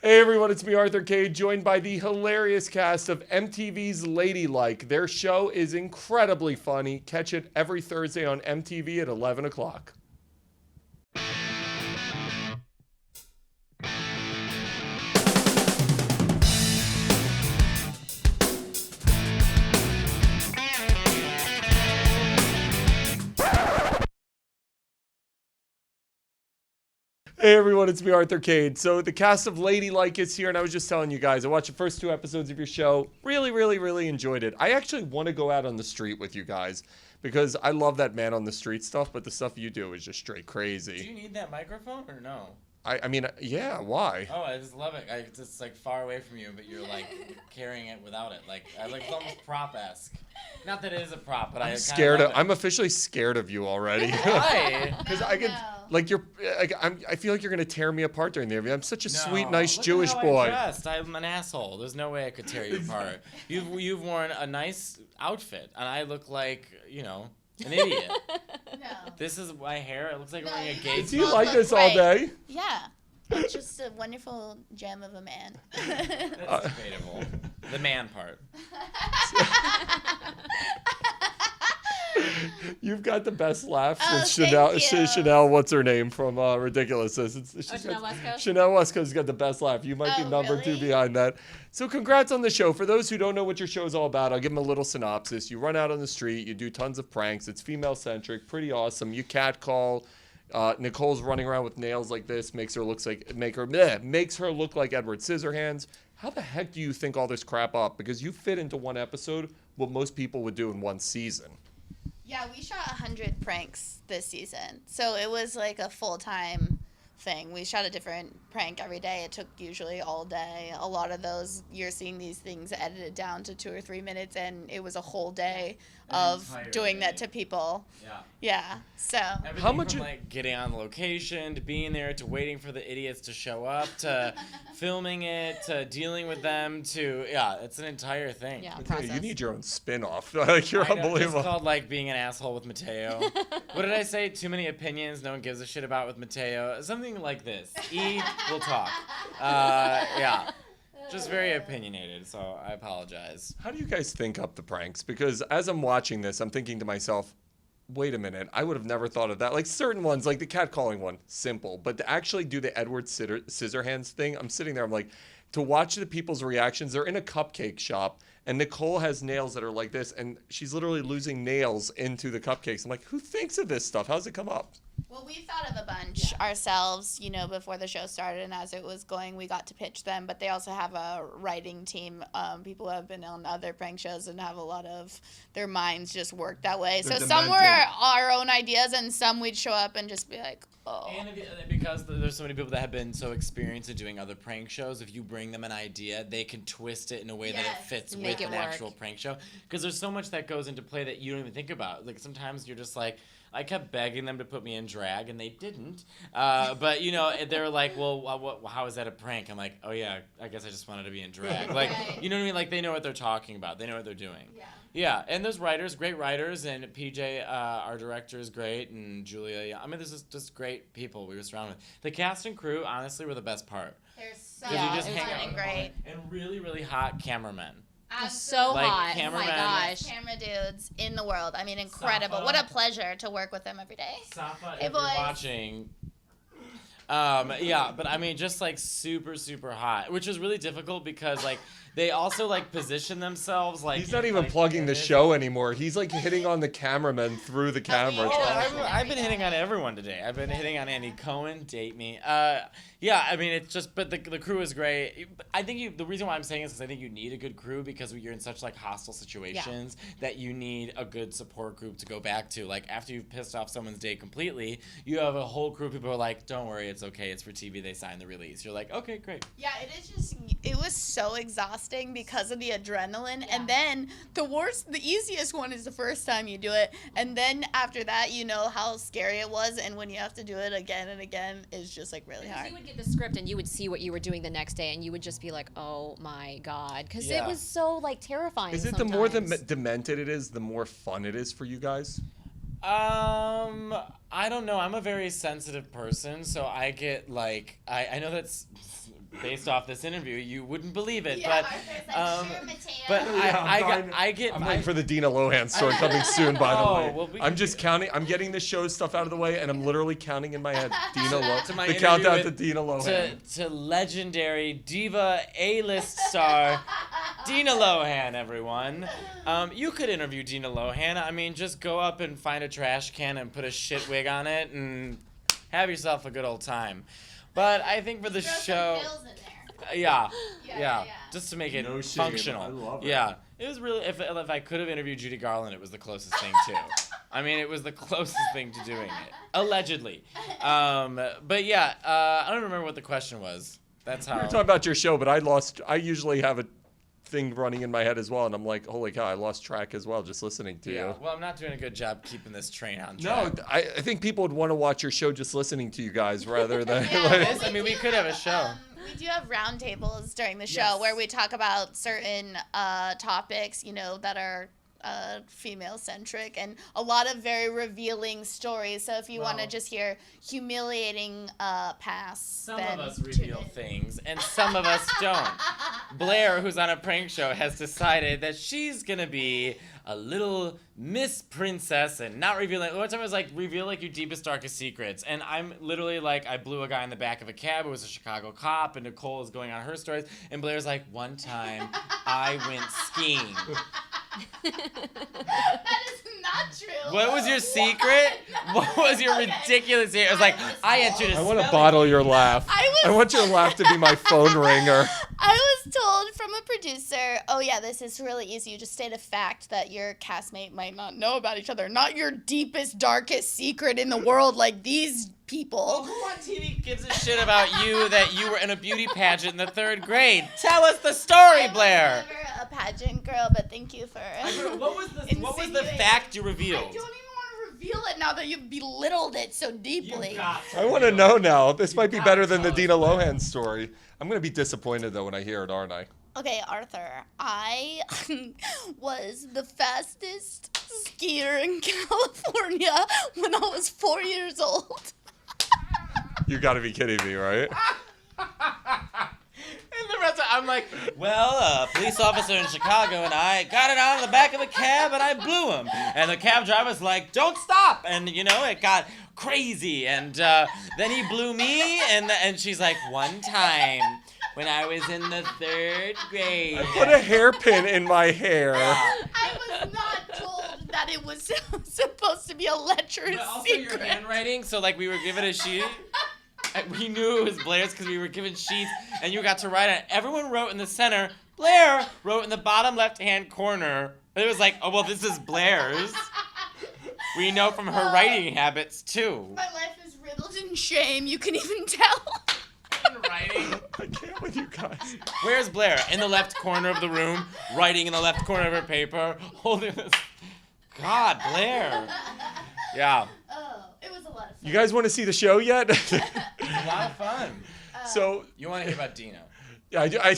Hey everyone, it's me, Arthur Kade, joined by the hilarious cast of MTV's Ladylike. Their show is incredibly funny. Catch it every Thursday on MTV at 11 o'clock. Hey everyone, it's me, Arthur Kade. So the cast of Ladylike is here, and I was just telling you guys, I watched the first 2 episodes of your show. Really enjoyed it. I actually want to go out on the street with you guys because I love that man on the street stuff, but the stuff you do is just straight crazy. Do you need that microphone or no? I mean, yeah, why? Oh, I just love it. It's just like far away from you, but you're like carrying it without it. Like it's almost prop-esque. Not that it is a prop, but I'm officially scared of you already. Why? Because I feel like you're gonna tear me apart during the interview. I'm such a sweet, nice Look Jewish at how boy. I'm an asshole. There's no way I could tear you apart. You've worn a nice outfit, and I look like an idiot. No. This is my hair. It looks like I'm wearing a gay. Do you like this all day? Yeah. It's just a wonderful gem of a man. That's debatable. The man part. You've got the best laugh since thank Chanel, what's her name from Ridiculousness? Chanel Westcoast? Chanel Westcoast's got the best laugh. You might be number 2 behind that. So congrats on the show. For those who don't know what your show is all about, I'll give them a little synopsis. You run out on the street. You do tons of pranks. It's female-centric, pretty awesome. You catcall. Nicole's running around with nails like this, makes her look like Edward Scissorhands. How the heck do you think all this crap up? Because you fit into one episode what most people would do in one season. Yeah, we shot 100 pranks this season. So it was like a full-time thing. We shot a different prank every day. It took usually all day. A lot of those, you're seeing these things edited down to 2 or 3 minutes, and it was a whole day of doing that to people. Yeah. So how much from getting on location to being there to waiting for the idiots to show up to filming it to dealing with them to it's an entire thing. Yeah, you need your own spin-off. You're unbelievable. It's called being an asshole with Matteo. What did I say? Too many opinions. No one gives a shit about with Matteo. Something like this. We'll talk. Just very opinionated, so I apologize. How do you guys think up the pranks? Because as I'm watching this, I'm thinking to myself, wait a minute, I would have never thought of that. Like certain ones, like the catcalling one, simple. But to actually do the Edward Scissorhands thing, I'm sitting there, I'm like, to watch the people's reactions, they're in a cupcake shop, and Nicole has nails that are like this, and she's literally losing nails into the cupcakes. I'm like, who thinks of this stuff? How's it come up? Well, we thought of a bunch ourselves, before the show started, and as it was going, we got to pitch them. But they also have a writing team, people who have been on other prank shows and have a lot of their minds just work that way. They're so some were our own ideas, and some we'd show up and just be like, oh. And because there's so many people that have been so experienced in doing other prank shows, if you bring them an idea, they can twist it in a way that it fits with an actual prank show. Because there's so much that goes into play that you don't even think about. Like sometimes you're just like, I kept begging them to put me in drag, and they didn't. But, they're like, well, how is that a prank? I'm like, oh, yeah, I guess I just wanted to be in drag. Like, you know what I mean? Like, they know what they're talking about. They know what they're doing. Yeah, and there's writers, great writers, and PJ, our director, is great, and Julia. I mean, this is just great people we were surrounded with. The cast and crew, honestly, were the best part. They're so great. And really hot cameramen. So hot. Oh my gosh. Camera dudes in the world. I mean, incredible. Safa. What a pleasure to work with them every day. Safa, hey, if you're watching. But I mean, just super hot, which is really difficult because they also position themselves he's not even plugging the show anymore. He's hitting on the cameraman through the camera. I've been hitting on everyone today. I've been hitting on Andy Cohen, date me. I mean, it's just, but the crew is great. I think the reason why I'm saying this is I think you need a good crew because you're in such hostile situations that you need a good support group to go back to. After you've pissed off someone's day completely, you have a whole crew of people who are like, don't worry, it's okay, it's for TV, they signed the release. You're like, okay, great. Yeah, it was so exhausting because of the adrenaline, and then the easiest one is the first time you do it, and then after that, you know how scary it was, and when you have to do it again and again, it's just really hard. You would get the script and you would see what you were doing the next day, and you would just be like, oh my God, because it was so terrifying. Is it sometimes. the more demented it is, the more fun it is for you guys? I don't know. I'm a very sensitive person, so I get I know that's based off this interview, you wouldn't believe it. Yeah, But Arthur's like, sure, Matteo. but I'm waiting for the Dina Lohan story coming soon, by the way. Well, I'm just counting. I'm getting the show stuff out of the way, and I'm literally counting in my head Dina Lohan. The countdown to Dina Lohan. To legendary diva A-list star Dina Lohan, everyone. You could interview Dina Lohan. I mean, just go up and find a trash can and put a shit wig on it and have yourself a good old time. But I think for the show, yeah, just to make it functional. I love it. Yeah, it was really. If I could have interviewed Judy Garland, it was the closest thing too. I mean, it was the closest thing to doing it, allegedly. But yeah, I don't remember what the question was. That's how. We were talking about your show, but I usually have a thing running in my head as well, and I'm like, holy cow, I lost track as well just listening to you. Well, I'm not doing a good job keeping this train on track. No, I think people would want to watch your show just listening to you guys rather than I mean, we could have a show. We do have roundtables during the show Yes. where we talk about certain topics, that are female-centric, and a lot of very revealing stories. So if you want to just hear humiliating past, Some then of us tune reveal in. things, and some of us don't. Blair, who's on a prank show, has decided that she's gonna be a little Miss Princess and not revealing. One time I was like, reveal like your deepest, darkest secrets, and I'm literally like, I blew a guy in the back of a cab. It was a Chicago cop, and Nicole is going on her stories, and Blair's like, one time I went skiing. That is not true. What was your secret? What was your ridiculous secret? I was like, I entered a I want to spelling bottle your laugh. I want your laugh to be my phone ringer. I was told from a producer, oh yeah, this is really easy. You just state a fact that your castmate might not know about each other. Not your deepest, darkest secret in the world like these people. Who on TV gives a shit about you that you were in a beauty pageant in the 3rd grade? Tell us the story, Blair. I was never a pageant girl, but thank you for What was the insinuating. fact you I revealed? don't even want to reveal it now that you've belittled it so deeply. I want to know now. This might be better than the Dina Lohan story. I'm going to be disappointed, though, when I hear it, aren't I? Okay, Arthur, I was the fastest skier in California when I was 4 years old. You got to be kidding me, right? And the rest of I'm like, well, a police officer in Chicago and I got it out of the back of a cab and I blew him. And the cab driver's like, don't stop. And, it got crazy. And then he blew me. And she's like, one time when I was in the 3rd grade. I put a hairpin in my hair. I was not told that it was supposed to be a lecherous But also secret. your handwriting. So, like, we were given a sheet. We knew it was Blair's because we were given sheets, and you got to write on it. Everyone wrote in the center. Blair wrote in the bottom left-hand corner. It was like, oh, well, this is Blair's. We know from her writing habits, too. My life is riddled in shame. You can even tell. Writing. I can't with you guys. Where's Blair? In the left corner of the room, writing in the left corner of her paper, holding this. God, Blair. Yeah. Oh, it was a lot of fun. You guys want to see the show yet? It's a lot of fun. So, You want to hear about Dina? yeah, I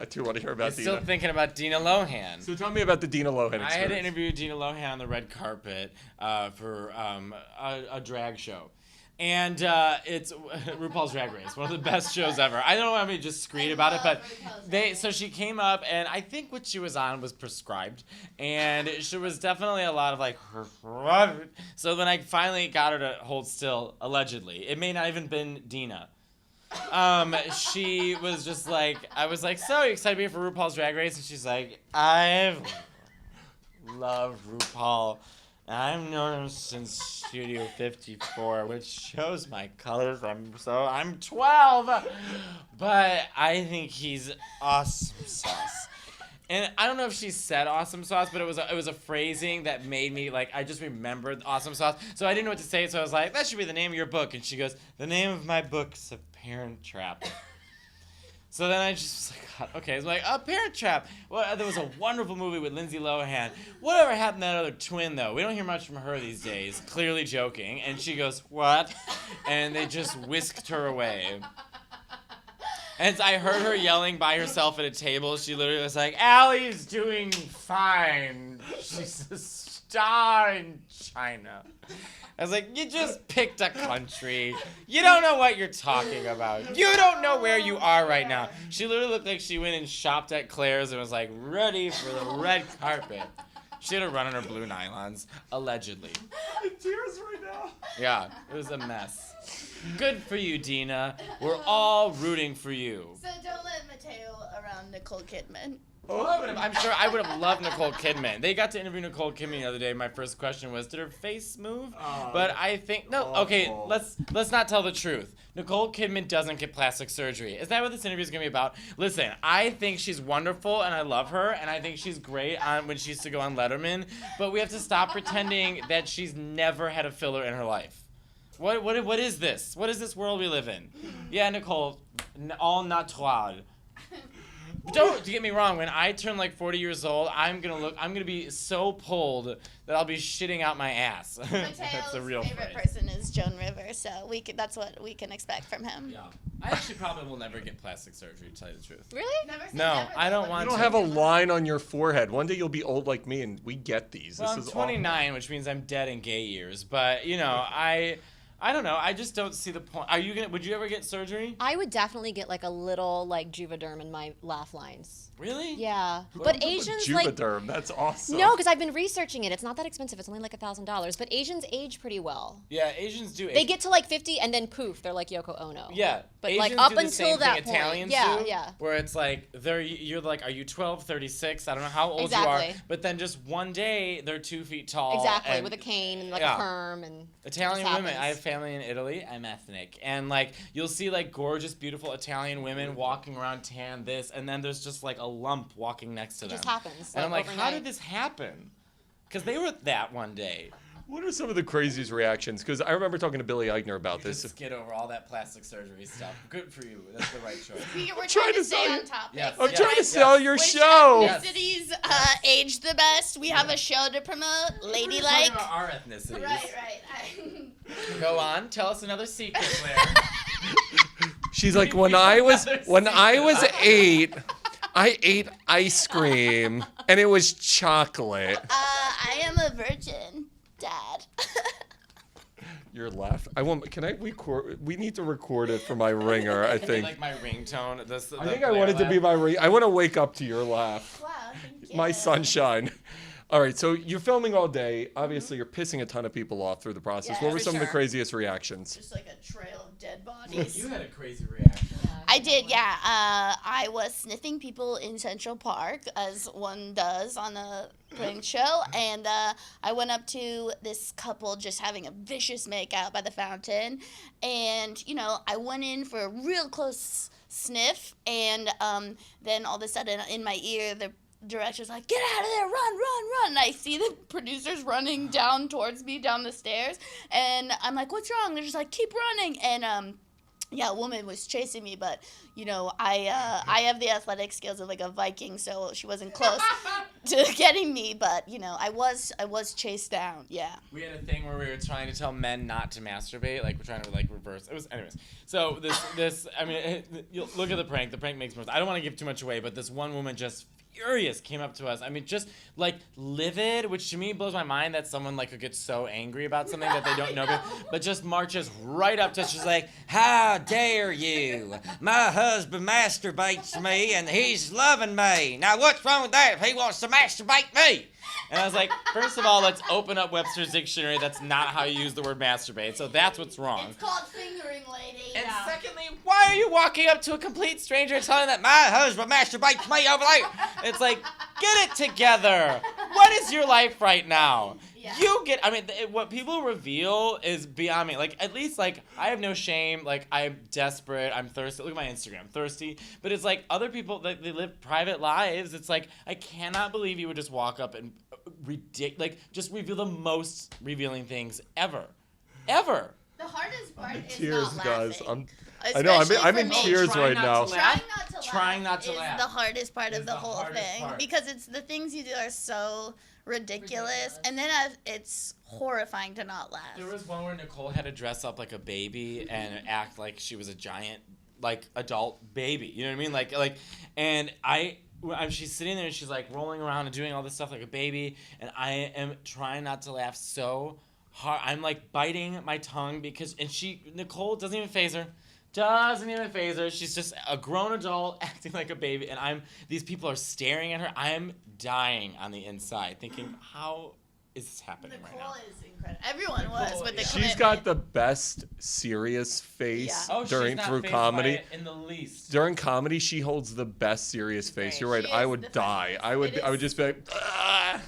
do want to hear about You're Dina. still thinking about Dina Lohan. So tell me about the Dina Lohan experience. I had to interview Dina Lohan on the red carpet for a drag show. And it's RuPaul's Drag Race, one of the best shows ever. I don't want to just scream about it, but so she came up, and I think what she was on was prescribed, and she was definitely a lot of like, so when I finally got her to hold still, allegedly, it may not even been Dina. She was just like, I was like, so are you excited to be here for RuPaul's Drag Race? And she's like, I've loved RuPaul. I've known him since Studio 54, which shows my colors. I'm 12, but I think he's awesome sauce. And I don't know if she said awesome sauce, but it was a phrasing that made me like I just remembered awesome sauce. So I didn't know what to say, so I was like, that should be the name of your book. And she goes, the name of my book's A Parent Trap. So then I just was like, God, okay. It's like, a Parent Trap. Well, there was a wonderful movie with Lindsay Lohan. Whatever happened to that other twin, though? We don't hear much from her these days. Clearly joking. And she goes, what? And they just whisked her away. And I heard her yelling by herself at a table. She literally was like, Allie's doing fine. She's just star in China. I was like, you just picked a country. You don't know what you're talking about. You don't know where you are right now. She literally looked like she went and shopped at Claire's and was like ready for the red carpet. She had a run on her blue nylons, allegedly. Tears right now. Yeah, it was a mess. Good for you, Dina. We're all rooting for you. So don't let Matteo around Nicole Kidman. Oh, I'm sure I would have loved Nicole Kidman. They got to interview Nicole Kidman the other day. My first question was, did her face move? But I think okay, let's not tell the truth. Nicole Kidman doesn't get plastic surgery. Is that what this interview is gonna be about? Listen, I think she's wonderful and I love her and I think she's great when she used to go on Letterman. But we have to stop pretending that she's never had a filler in her life. What is this? What is this world we live in? Yeah, Nicole, all natural. Don't get me wrong. When I turn like 40 years old, I'm gonna be so pulled that I'll be shitting out my ass. That's the real favorite phrase. person is Joan Rivers, so that's what we can expect from him. Yeah, I actually probably will never get plastic surgery, to tell you the truth. Really? Never say No, never, I don't want You don't to. have a line on your forehead. One day you'll be old like me, and we get these. Well, This I'm is 29, which means I'm dead in gay years. But you know, I don't know. I just don't see the point. Would you ever get surgery? I would definitely get like a little like Juvederm in my laugh lines. Really? Yeah, What but up with Asians like Juvederm? That's awesome. no, because I've been researching it. It's not that expensive. It's only like $1,000. But Asians age pretty well. Yeah, Asians do. They get to like 50 and then poof, they're like Yoko Ono. Yeah, but Asians like up do the until same that thing point, Italians yeah, do, yeah. where it's like you're like, are you 12, 36? I don't know how old you Exactly. are, but then just one day they're 2 feet tall. Exactly, and with a cane and like yeah. a perm and Italian just women. I have happens. family in Italy. I'm ethnic, and like you'll see like gorgeous, beautiful Italian women walking around tan this, and then there's just like a lump walking next to It them. just happens. And I'm like, how overnight. did this happen? Because they were that one day. What are some of the craziest reactions? Because I remember talking to Billy Eichner about You this. just skid over all that plastic surgery stuff. Good for you. That's the right choice. We're trying trying to to stay sell on you- topic. Yes. I'm Yes, trying to yes. sell your Which show. Yes. ethnicities age the best? We have a show to promote. We're Ladylike. talking about our ethnicities. Right. Go on. Tell us another secret, Blair. She's like, when I was 8, I ate ice cream and it was chocolate. I am a virgin, Dad. You're left. I want. Can I record? We need to record it for my ringer. I Can you think. like my ringtone. I think I want it to be my ring. I want to wake up to your laugh. Wow, thank you. My sunshine. All right, so you're filming all day. Obviously, you're pissing a ton of people off through the process. Yeah, What were for some of the sure. craziest reactions? Just like a trail of dead bodies. You had a crazy reaction. I did, yeah. I was sniffing people in Central Park, as one does on a prank show, and I went up to this couple just having a vicious makeout by the fountain, and, you know, I went in for a real close sniff, and then all of a sudden in my ear, the director's like, get out of there, run. And I see the producers running down towards me down the stairs, and I'm like, what's wrong? They're just like, keep running, and yeah, a woman was chasing me, but, you know, I have the athletic skills of like a Viking, so she wasn't close to getting me, but, you know, I was chased down, yeah. We had a thing where we were trying to tell men not to masturbate, like we're trying to like reverse. It was, anyways. So this, I mean, you look at the prank. The prank makes more. I don't want to give too much away, but this one woman just furious came up to us. I mean, just like livid, which to me blows my mind that someone like could get so angry about something that they don't know, but just marches right up to us. She's like, "How dare you? My husband masturbates me, and he's loving me. Now what's wrong with that if he wants to masturbate me?" And I was like, first of all, let's open up Webster's dictionary. That's not how you use the word masturbate. So that's what's wrong. It's called fingering, lady. And secondly, why are you walking up to a complete stranger and telling them that my husband masturbates me over there? It's like, get it together. What is your life right now? Yeah. What people reveal is beyond me. Like, at least, like, I have no shame. Like, I'm desperate. I'm thirsty. Look at my Instagram. I'm thirsty. But it's like other people, like, they live private lives. It's like, I cannot believe you would just walk up and just reveal the most revealing things ever. Ever. The hardest part is Tears, not guys. laughing. I know. Especially I'm for in me. tears Try right not now. to laugh. Trying not to Trying not to laugh laugh is the hardest part is of the the whole hardest thing part. because it's the things you do are so ridiculous. And then it's horrifying to not laugh. There was one where Nicole had to dress up like a baby and act like she was a giant, like, adult baby. You know what I mean? And she's sitting there and she's like rolling around and doing all this stuff like a baby, and I am trying not to laugh so hard. I'm like biting my tongue because Nicole doesn't even faze her. She's just a grown adult acting like a baby, and these people are staring at her. I'm dying on the inside, thinking, how is this happening right now? Nicole is incredible. Everyone was with the She's got the best serious face through comedy. In the least. During comedy, she holds the best serious face. You're right. I would die. I would just be like, ah.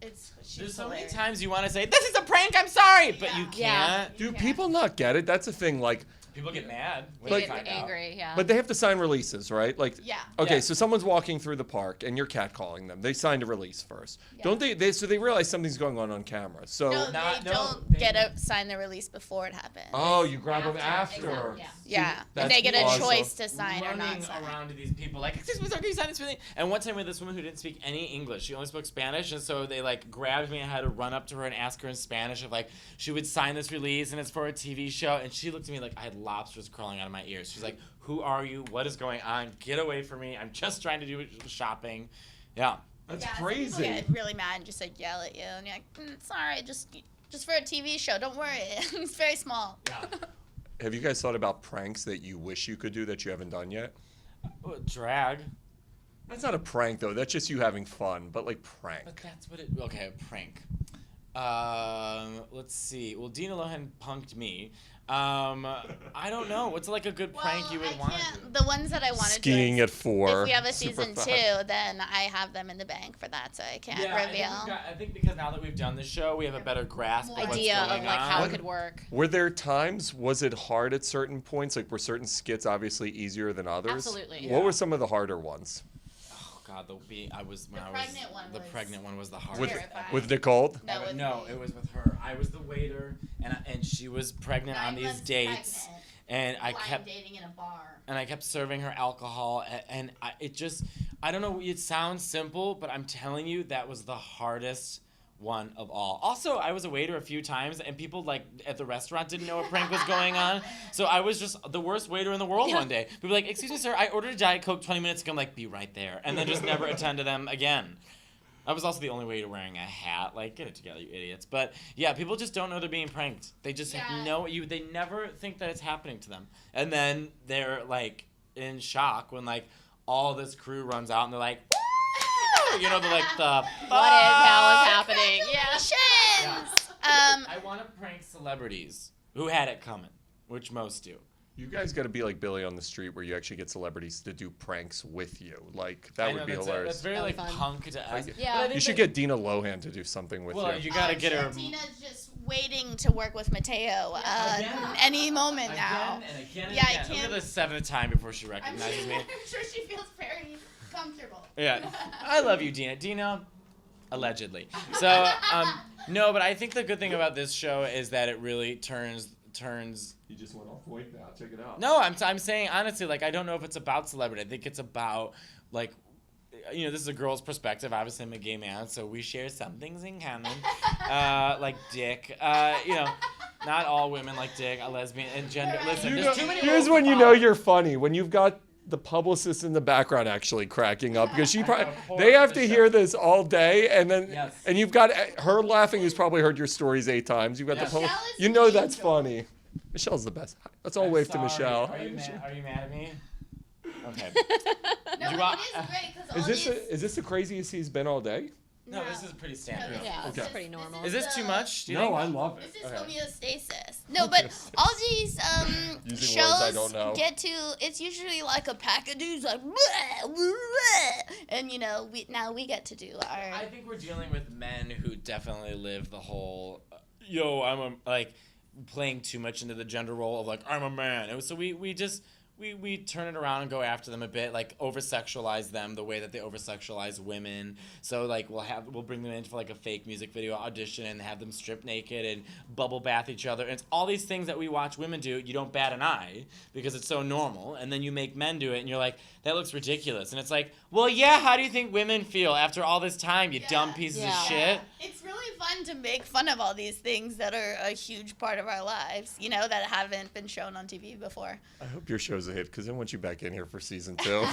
There's so many times you want to say, "This is a prank. I'm sorry," but you can't. Do people not get it? That's the thing. Like. People get mad. They get angry, yeah. But they have to sign releases, right? Like, okay, Yeah. so someone's walking through the park and you're catcalling them. They signed a release first, don't they? So they realize something's going on camera. So no, they don't sign the release before it happens. Oh, you grab them after. Yeah, and they get a choice to sign or not sign. Running around to these people like, "Excuse me, sir, can you sign this for me?" And one time with this woman who didn't speak any English, she only spoke Spanish, and so they like grabbed me and I had to run up to her and ask her in Spanish if like she would sign this release and it's for a TV show, and she looked at me like I had lobsters crawling out of my ears. She's like, "Who are you? What is going on? Get away from me! I'm just trying to do shopping." Yeah. That's crazy. So people get really mad and just like yell at you, and you're like, "It's all right, just for a TV show. Don't worry, it's very small." Yeah. Have you guys thought about pranks that you wish you could do that you haven't done yet? Drag. That's not a prank though. That's just you having fun. But like prank. But that's what it. Okay, a prank. Let's see. Well, Dina Lohan punked me. I don't know. What's like a good prank you would want to do? The ones that I want to do. Skiing at 4. If we have a season 2, then I have them in the bank for that, so I can't reveal. I think because now that we've done the show, we have a better grasp of what's idea going of like on. how it could work. Were there times? Was it hard at certain points? Like were certain skits obviously easier than others? Absolutely. What were some of the harder ones? God, the pregnant one was the With hardest. with Nicole? No, it was with her. I was the waiter, and she was pregnant on these dates, and I kept dating in a bar. And I kept serving her alcohol, and I don't know. It sounds simple, but I'm telling you, that was the hardest one of all. Also, I was a waiter a few times, and people like at the restaurant didn't know a prank was going on. So I was just the worst waiter in the world one day. People were like, "Excuse me, sir, I ordered a Diet Coke 20 minutes ago." I'm like, "Be right there," and then just never attend to them again. I was also the only waiter wearing a hat. Like, get it together, you idiots. But yeah, people just don't know they're being pranked. They just know you. They never think that it's happening to them, and then they're like in shock when like all this crew runs out and they're like, you know, they're like the what is hell is happening? Yeah. I want to prank celebrities who had it coming, which most do. You guys got to be like Billy on the Street, where you actually get celebrities to do pranks with you. Like that would be hilarious. That's very like punk to us. Yeah. You should get Dina Lohan to do something with you. Well, you gotta get her. Dina's just waiting to work with Mateo any moment now. Again and again. I Look can't. at the 7th time before she recognizes me. I'm sure she feels very comfortable. Yeah, I love you, Dina. Dina, allegedly. So, no, but I think the good thing about this show is that it really turns. You just went off point now. Check it out. No, I'm saying honestly, like I don't know if it's about celebrity. I think it's about like, you know, this is a girl's perspective. Obviously, I'm a gay man, so we share some things in common, like dick. You know, not all women like dick, a lesbian, and gender. Listen, there's too many. Here's when you know you're funny, when you've got the publicist in the background actually cracking up because they have to hear this all day, and then and you've got her laughing who's probably heard your stories 8 times. You've got the public, you know that's funny. Michelle's the best. Let's all wave to Michelle. Are you mad at me? Okay. No, it is great Is this the craziest he's been all day? No, this is pretty standard. Yeah, it's pretty normal. Is this too much? Do you No, think? I love it. This is homeostasis. No, but all these Using words I don't shows know. get to, it's usually like a pack of dudes like, bleh, bleh, bleh. And you know, we get to do our. I think we're dealing with men who definitely live the whole, like playing too much into the gender role of like I'm a man. And so we just. We turn it around and go after them a bit, like over-sexualize them the way that they over-sexualize women. So like we'll bring them in for like a fake music video audition and have them strip naked and bubble bath each other. And it's all these things that we watch women do. You don't bat an eye because it's so normal. And then you make men do it and you're like, that looks ridiculous. And it's like, well, yeah, how do you think women feel after all this time, you dumb pieces of shit? It's really fun to make fun of all these things that are a huge part of our lives, you know, that haven't been shown on TV before. I hope your show's show's a hit because I want you back in here for season 2.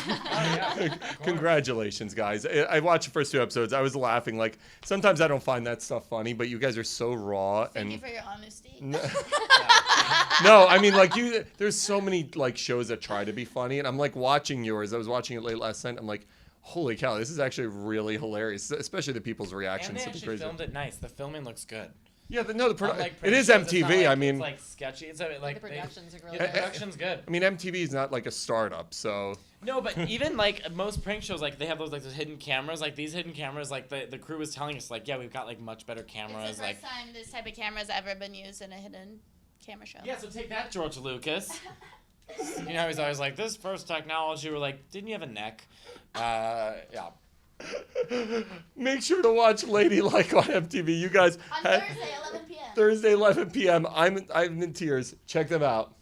Congratulations, guys. I watched the first 2 episodes. I was laughing. Like, sometimes I don't find that stuff funny, but you guys are so raw. Thank you for your honesty. No, I mean, like, there's so many, like, shows that try to be funny, and I'm, like, watching yours. I was watching it late last night. I'm like, holy cow, this is actually really hilarious, especially the people's reactions. And they actually filmed it nice. The filming looks good. Yeah, it is MTV. I mean, it's like sketchy. It's like the productions are really the good. production's good. I mean, MTV is not like a startup, so. No, but even like most prank shows, like they have those hidden cameras. Like these hidden cameras, like the crew was telling us, like, yeah, we've got like much better cameras. It's the first time this type of camera's ever been used in a hidden camera show. Yeah, so take that, George Lucas. You know, he's always like, this first technology. We're like, didn't you have a neck? Yeah. Make sure to watch Ladylike on MTV. You guys. On Thursday, 11 p.m. Thursday, 11 p.m. I'm in tears. Check them out.